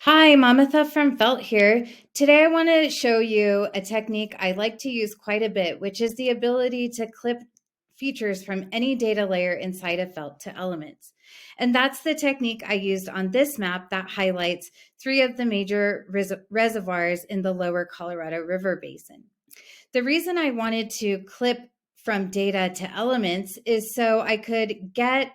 Hi, Mamatha from Felt here. Today I want to show you a technique I like to use quite a bit, which is the ability to clip features from any data layer inside of Felt to elements. And that's the technique I used on this map that highlights three of the major reservoirs in the lower Colorado River Basin. The reason I wanted to clip from data to elements is so I could get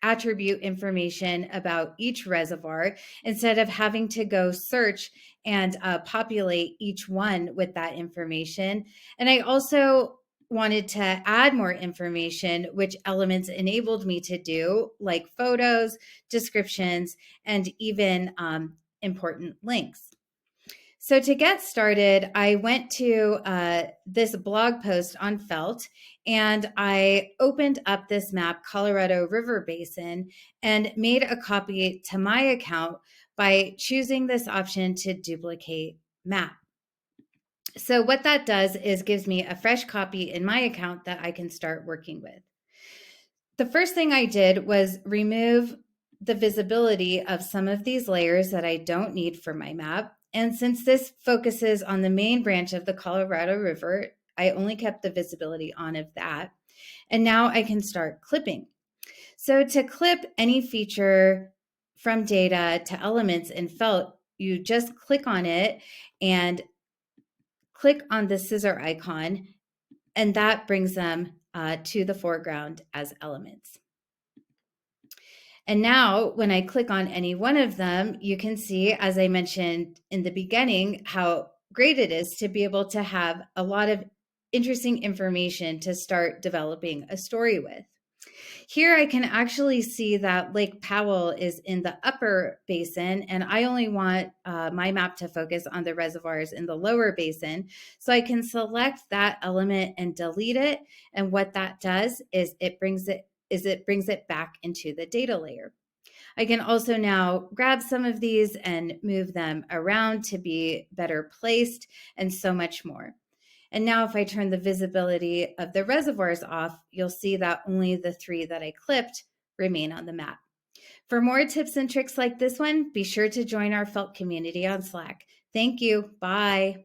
attribute information about each reservoir instead of having to go search and populate each one with that information. And I also wanted to add more information, which elements enabled me to do, like photos, descriptions, and even important links. So to get started, I went to this blog post on Felt and I opened up this map, Colorado River Basin, and made a copy to my account by choosing this option to duplicate map. So what that does is gives me a fresh copy in my account that I can start working with. The first thing I did was remove the visibility of some of these layers that I don't need for my map. And since this focuses on the main branch of the Colorado River, I only kept the visibility on of that. And now I can start clipping. So to clip any feature from data to elements in Felt, you just click on it and click on the scissor icon, and that brings them to the foreground as elements. And now when I click on any one of them, you can see, as I mentioned in the beginning, how great it is to be able to have a lot of interesting information to start developing a story with. Here I can actually see that Lake Powell is in the upper basin, and I only want my map to focus on the reservoirs in the lower basin. So I can select that element and delete it. And what that does is it brings it back into the data layer. I can also now grab some of these and move them around to be better placed and so much more. And now if I turn the visibility of the reservoirs off, you'll see that only the three that I clipped remain on the map. For more tips and tricks like this one, be sure to join our Felt community on Slack. Thank you. Bye.